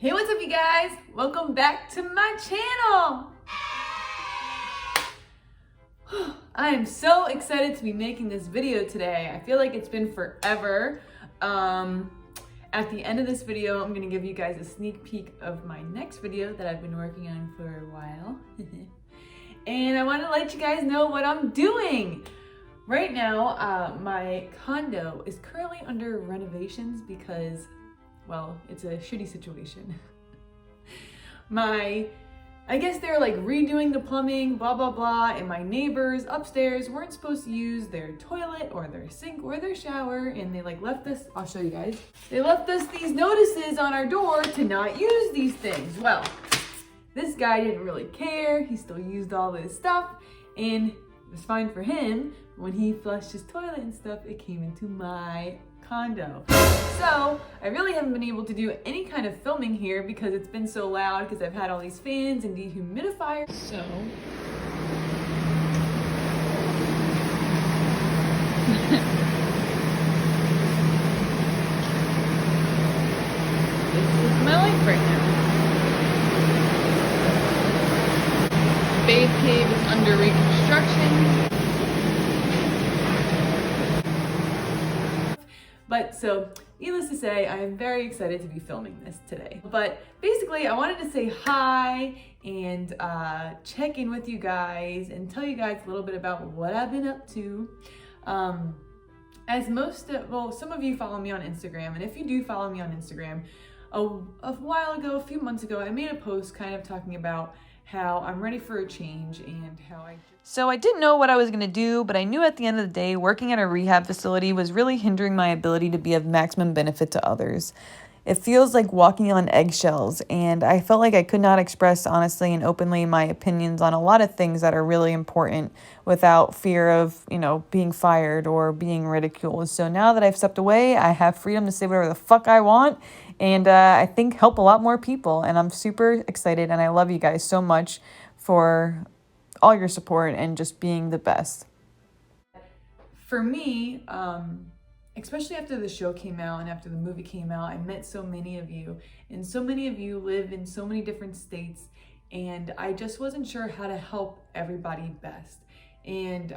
Hey, what's up you guys? Welcome back to my channel. I am so excited to be making this video today. I feel like it's been forever. At the end of this video, I'm gonna give you guys a sneak peek of my next video that I've been working on for a while. And I wanna let you guys know what I'm doing. Right now, my condo is currently under renovations because, well, it's a shitty situation. I guess they're like redoing the plumbing, blah, blah, blah, and my neighbors upstairs weren't supposed to use their toilet or their sink or their shower, and they like left us, I'll show you guys. They left us these notices on our door to not use these things. Well, this guy didn't really care. He still used all this stuff, and it was fine for him. When he flushed his toilet and stuff, it came into my condo. So I really haven't been able to do any kind of filming here because it's been so loud because I've had all these fans and dehumidifiers. So this is my life right now. Babe cave is under reconstruction. But so, needless to say, I am very excited to be filming this today. But basically, I wanted to say hi and check in with you guys and tell you guys a little bit about what I've been up to. As some of you follow me on Instagram, and if you do follow me on Instagram, a few months ago, I made a post kind of talking about how I'm ready for a change and how So I didn't know what I was going to do, but I knew at the end of the day, working at a rehab facility was really hindering my ability to be of maximum benefit to others. It feels like walking on eggshells, and I felt like I could not express honestly and openly my opinions on a lot of things that are really important without fear of, being fired or being ridiculed. So now that I've stepped away, I have freedom to say whatever the fuck I want, and I think help a lot more people. And I'm super excited, and I love you guys so much for all your support and just being the best. For me, especially after the show came out and after the movie came out, I met so many of you, and so many of you live in so many different states, and I just wasn't sure how to help everybody best. And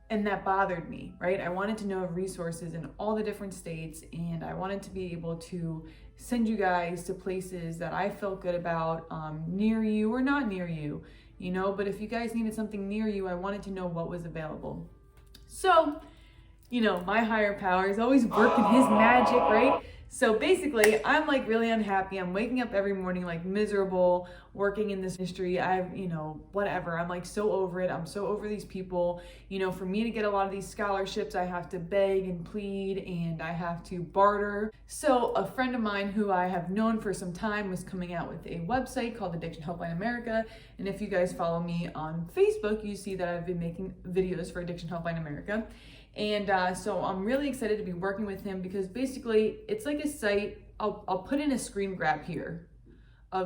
that bothered me, right? I wanted to know of resources in all the different states, and I wanted to be able to send you guys to places that I felt good about, near you or not near you, but if you guys needed something near you, I wanted to know what was available. So, my higher power is always working his magic, right? So basically, I'm like really unhappy. I'm waking up every morning like miserable, working in this industry. Whatever. I'm like so over it. I'm so over these people. For me to get a lot of these scholarships, I have to beg and plead and I have to barter. So a friend of mine who I have known for some time was coming out with a website called Addiction Helpline America. And if you guys follow me on Facebook, you see that I've been making videos for Addiction Helpline America. And so I'm really excited to be working with him because basically it's like a site. I'll put in a screen grab here.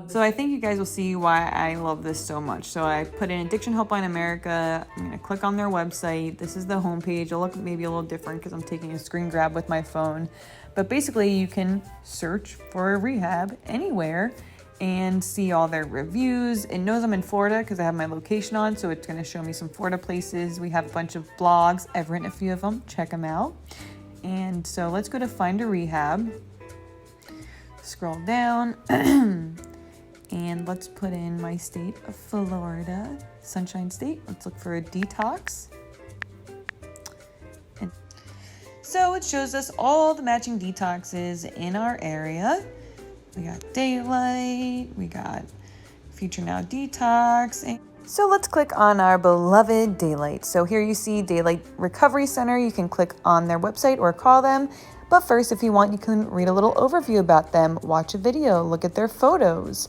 So I think you guys will see why I love this so much. So I put in Addiction Helpline America. I'm going to click on their website. This is the homepage. It'll look maybe a little different because I'm taking a screen grab with my phone. But basically you can search for a rehab anywhere and see all their reviews. It knows I'm in Florida because I have my location on, so it's going to show me some Florida places. We have a bunch of blogs. I've written a few of them. Check them out. And so let's go to Find a Rehab. Scroll down. And let's put in my state of Florida, Sunshine State. Let's look for a detox. And so it shows us all the matching detoxes in our area. We got Daylight, we got Future Now Detox. So let's click on our beloved Daylight. So here you see Daylight Recovery Center. You can click on their website or call them. But first, if you want, you can read a little overview about them, watch a video, look at their photos,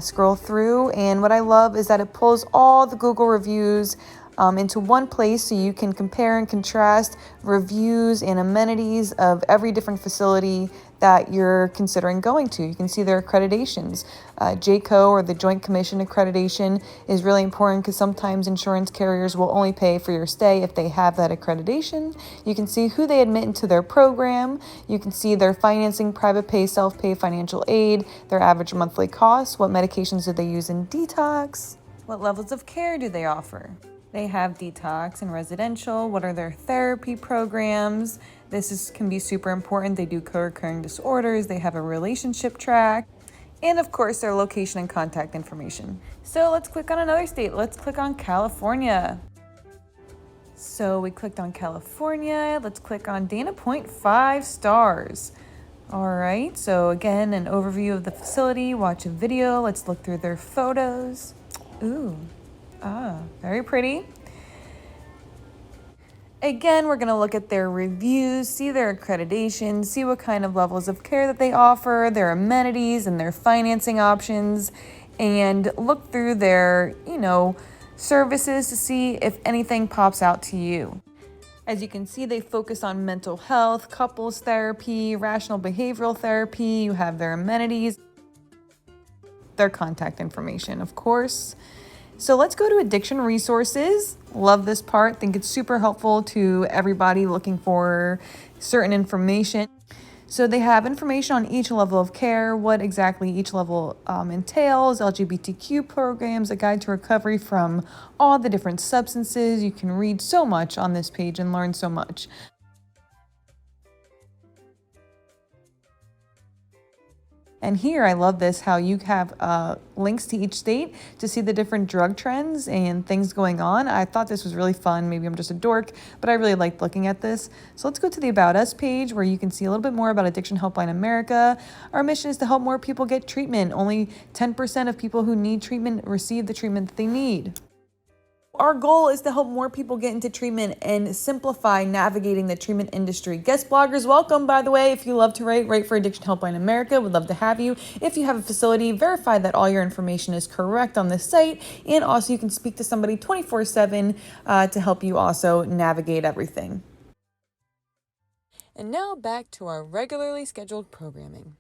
scroll through. And what I love is that it pulls all the Google reviews into one place so you can compare and contrast reviews and amenities of every different facility that you're considering going to. You can see their accreditations. JCO, or the Joint Commission accreditation, is really important because sometimes insurance carriers will only pay for your stay if they have that accreditation. You can see who they admit into their program. You can see their financing, private pay, self-pay, financial aid, their average monthly costs, what medications do they use in detox, what levels of care do they offer. They have detox and residential. What are their therapy programs? Can be super important. They do co-occurring disorders. They have a relationship track. And of course, their location and contact information. So let's click on another state. Let's click on California. So we clicked on California. Let's click on Dana Point, 5 stars. All right, so again, an overview of the facility. Watch a video. Let's look through their photos. Ooh. Very pretty. Again, we're going to look at their reviews, see their accreditation, see what kind of levels of care that they offer, their amenities and their financing options, and look through their, services to see if anything pops out to you. As you can see, they focus on mental health, couples therapy, rational behavioral therapy. You have their amenities, their contact information, of course. So let's go to addiction resources. Love this part. Think it's super helpful to everybody looking for certain information. So they have information on each level of care, what exactly each level entails, LGBTQ programs, a guide to recovery from all the different substances. You can read so much on this page and learn so much. And here, I love this, how you have links to each state to see the different drug trends and things going on. I thought this was really fun. Maybe I'm just a dork, but I really liked looking at this. So let's go to the About Us page where you can see a little bit more about Addiction Helpline America. Our mission is to help more people get treatment. Only 10% of people who need treatment receive the treatment that they need. Our goal is to help more people get into treatment and simplify navigating the treatment industry. Guest bloggers, welcome, by the way. If you love to write for Addiction Helpline America. Would love to have you. If you have a facility, verify that all your information is correct on this site. And also you can speak to somebody 24/7 to help you also navigate everything. And now back to our regularly scheduled programming.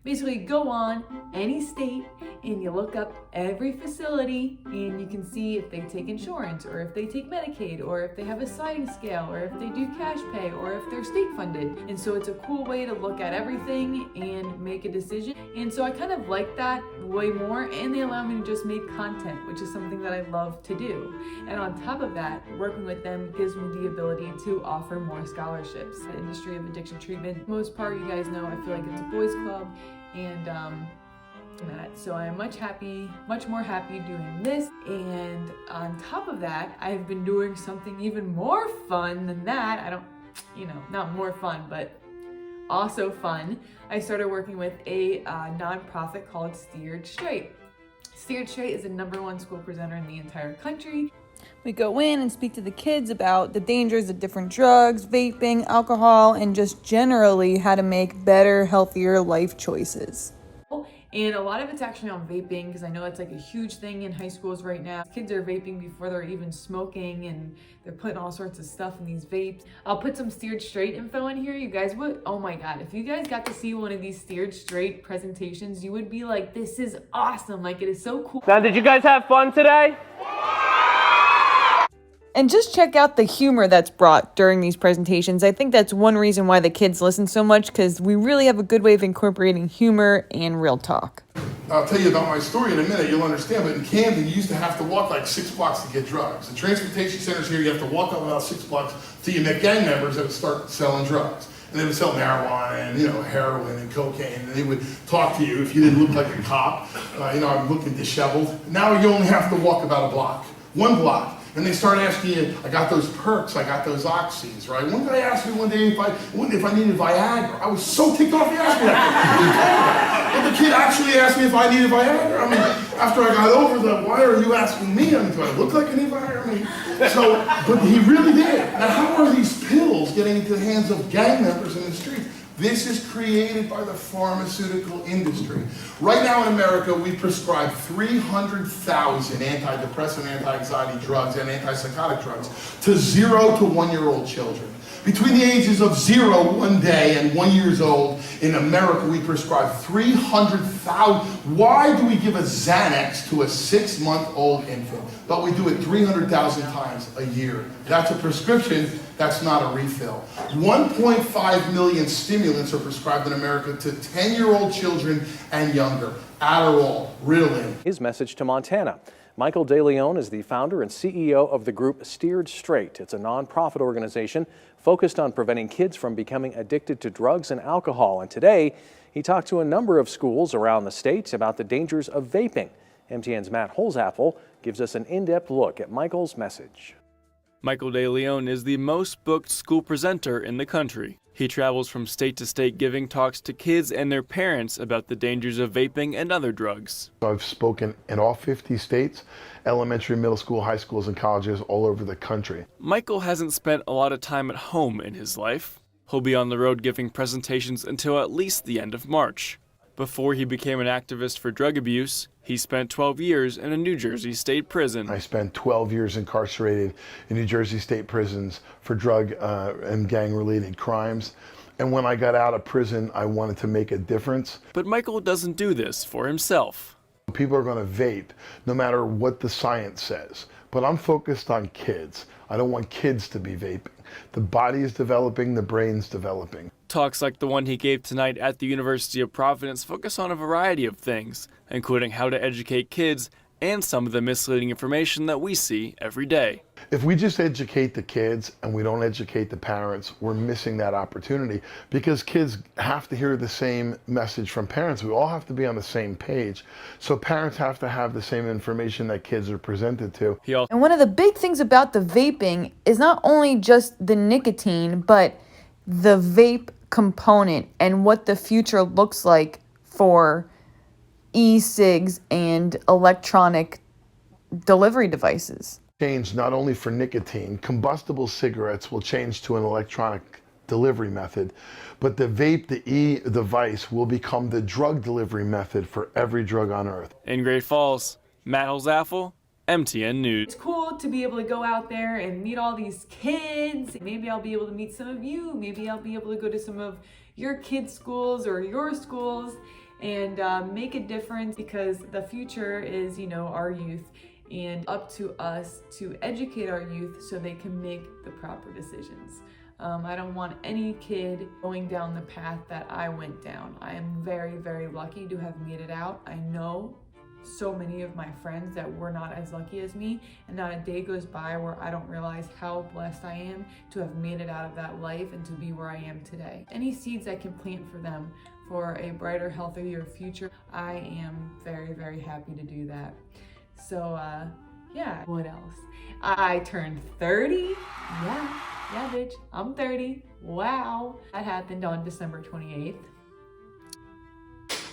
Basically, go on any state and you look up every facility and you can see if they take insurance or if they take Medicaid or if they have a sliding scale or if they do cash pay or if they're state funded. And so it's a cool way to look at everything and make a decision. And so I kind of like that way more, and they allow me to just make content, which is something that I love to do. And on top of that, working with them gives me the ability to offer more scholarships. The industry of addiction treatment, for the most part, you guys know, I feel like it's a boys club. And so I'm much more happy doing this. And on top of that, I've been doing something even more fun than that. Not more fun, but also fun. I started working with a nonprofit called Steered Straight. Steered Straight is the #1 school presenter in the entire country. We go in and speak to the kids about the dangers of different drugs, vaping, alcohol, and just generally how to make better, healthier life choices. And a lot of it's actually on vaping, because I know it's like a huge thing in high schools right now. Kids are vaping before they're even smoking, and they're putting all sorts of stuff in these vapes. I'll put some Steered Straight info in here. You guys would, oh my God, if you guys got to see one of these Steered Straight presentations, you would be like, this is awesome. Like, it is so cool. Now, did you guys have fun today? And just check out the humor that's brought during these presentations. I think that's one reason why the kids listen so much, because we really have a good way of incorporating humor and real talk. I'll tell you about my story in a minute, you'll understand, but in Camden, you used to have to walk like 6 blocks to get drugs. The transportation centers here, you have to walk up about 6 blocks till you met gang members that would start selling drugs. And they would sell marijuana and, heroin and cocaine, and they would talk to you if you didn't look like a cop. I'm looking disheveled. Now you only have to walk about a block, 1 block. And they start asking you, I got those perks, I got those oxys, right? One guy asked me one day if I needed Viagra. I was so ticked off he asked me that. But the kid actually asked me if I needed Viagra. I mean, after I got over the, why are you asking me? I mean, do I look like I need Viagra? But he really did. Now, how are these pills getting into the hands of gang members in the street? This is created by the pharmaceutical industry. Right now in America, we prescribe 300,000 antidepressant, anti-anxiety drugs, and antipsychotic drugs to 0 to 1-year-old children. Between the ages of 0 one day and 1 year old in America, we prescribe 300,000. Why do we give a Xanax to a 6-month-old infant? But we do it 300,000 times a year. That's a prescription, that's not a refill. 1.5 million stimulants are prescribed in America to 10-year-old children and younger. Adderall, Ritalin. His message to Montana. Michael DeLeon is the founder and CEO of the group Steered Straight. It's a nonprofit organization focused on preventing kids from becoming addicted to drugs and alcohol. And today, he talked to a number of schools around the state about the dangers of vaping. MTN's Matt Holzapfel gives us an in-depth look at Michael's message. Michael DeLeon is the most booked school presenter in the country. He travels from state to state giving talks to kids and their parents about the dangers of vaping and other drugs. I've spoken in all 50 states, elementary, middle school, high schools, and colleges all over the country. Michael hasn't spent a lot of time at home in his life. He'll be on the road giving presentations until at least the end of March. Before he became an activist for drug abuse, he spent 12 years in a New Jersey state prison. I spent 12 years incarcerated in New Jersey state prisons for drug and gang-related crimes. And when I got out of prison, I wanted to make a difference. But Michael doesn't do this for himself. People are going to vape no matter what the science says. But I'm focused on kids. I don't want kids to be vaping. The body is developing, the brain's developing. Talks like the one he gave tonight at the University of Providence focus on a variety of things, including how to educate kids and some of the misleading information that we see every day. If we just educate the kids and we don't educate the parents, we're missing that opportunity, because kids have to hear the same message from parents. We all have to be on the same page. So parents have to have the same information that kids are presented to. And one of the big things about the vaping is not only just the nicotine, but the vape component and what the future looks like for e-cigs and electronic delivery devices. Change not only for nicotine, combustible cigarettes will change to an electronic delivery method, but the vape, the e-device, will become the drug delivery method for every drug on earth. In Great Falls, Matt Holzapfel, MTN News. It's cool to be able to go out there and meet all these kids. Maybe I'll be able to meet some of you. Maybe I'll be able to go to some of your kids' schools or your schools and make a difference, because the future is, our youth, and up to us to educate our youth so they can make the proper decisions. I don't want any kid going down the path that I went down. I am very, very lucky to have made it out. I know so many of my friends that were not as lucky as me, and not a day goes by where I don't realize how blessed I am to have made it out of that life and to be where I am today. Any seeds I can plant for them for a brighter, healthier future, I am very, very happy to do that. So yeah, what else? I turned 30. Yeah, bitch, I'm 30. Wow. That happened on December 28th.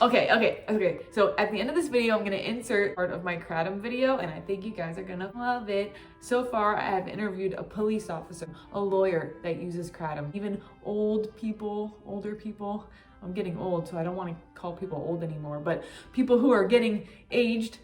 Okay. So at the end of this video, I'm gonna insert part of my Kratom video, and I think you guys are gonna love it. So far, I have interviewed a police officer, a lawyer that uses Kratom, even older people. I'm getting old, so I don't want to call people old anymore, but people who are getting aged,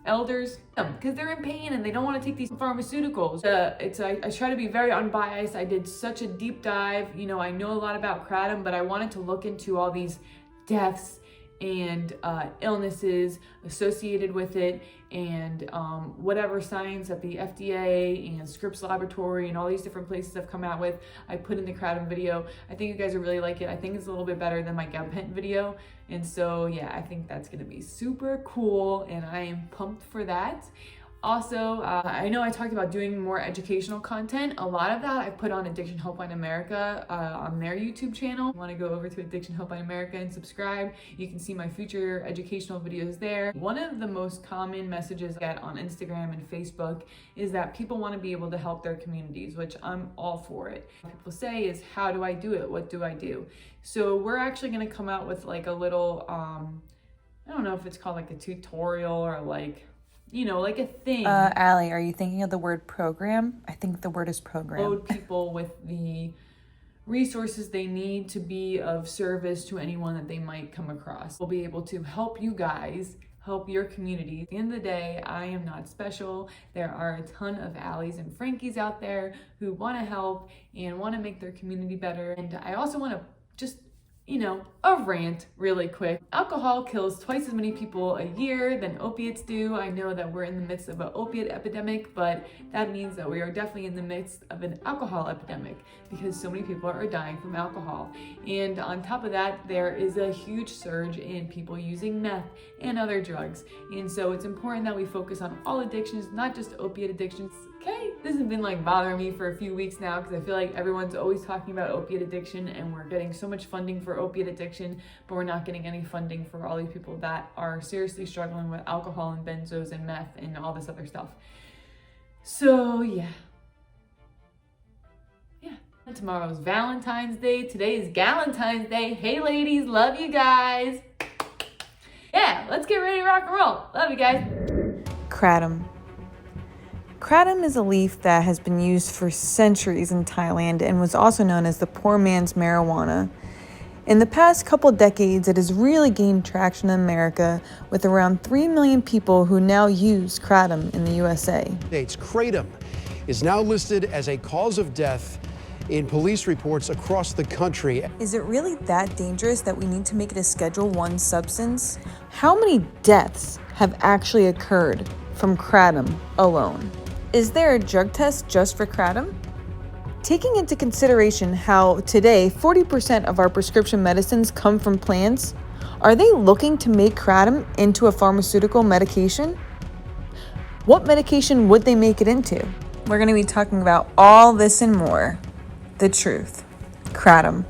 elders, because they're in pain and they don't want to take these pharmaceuticals. I try to be very unbiased. I did such a deep dive. I know a lot about Kratom, but I wanted to look into all these deaths and illnesses associated with it, and whatever science that the FDA and Scripps Laboratory and all these different places have come out with, I put in the Kratom video. I think you guys will really like it. I think it's a little bit better than my gabapentin video, and so yeah, I think that's gonna be super cool, and I am pumped for that. Also, I know I talked about doing more educational content. A lot of that I put on Addiction Helpline America on their YouTube channel. If you want to go over to Addiction Helpline America and subscribe, you can see my future educational videos there. One of the most common messages I get on Instagram and Facebook is that people want to be able to help their communities, which I'm all for it. What people say is, how do I do it? What do I do? So we're actually going to come out with like a little, I don't know if it's called like a tutorial or like a thing. Allie, are you thinking of the word program? I think the word is program. Load people with the resources they need to be of service to anyone that they might come across. We'll be able to help you guys help your community. At the end of the day, I am not special. There are a ton of Allies and Frankies out there who want to help and want to make their community better. And I also want to just, a rant really quick. Alcohol kills twice as many people a year than opiates do. I know that we're in the midst of an opiate epidemic, but that means that we are definitely in the midst of an alcohol epidemic because so many people are dying from alcohol. And on top of that, there is a huge surge in people using meth and other drugs. And so it's important that we focus on all addictions, not just opiate addictions. Okay, this has been bothering me for a few weeks now because I feel like everyone's always talking about opiate addiction and we're getting so much funding for opiate addiction, but we're not getting any funding for all these people that are seriously struggling with alcohol and benzos and meth and all this other stuff. So yeah. Tomorrow's Valentine's Day. Today is Galentine's Day. Hey ladies, love you guys. Yeah, let's get ready to rock and roll. Love you guys. Kratom. Kratom is a leaf that has been used for centuries in Thailand and was also known as the poor man's marijuana. In the past couple decades, it has really gained traction in America with around 3 million people who now use Kratom in the USA. Kratom is now listed as a cause of death in police reports across the country. Is it really that dangerous that we need to make it a Schedule I substance? How many deaths have actually occurred from Kratom alone? Is there a drug test just for Kratom? Taking into consideration how today 40% of our prescription medicines come from plants, are they looking to make Kratom into a pharmaceutical medication? What medication would they make it into? We're going to be talking about all this and more. The truth. Kratom.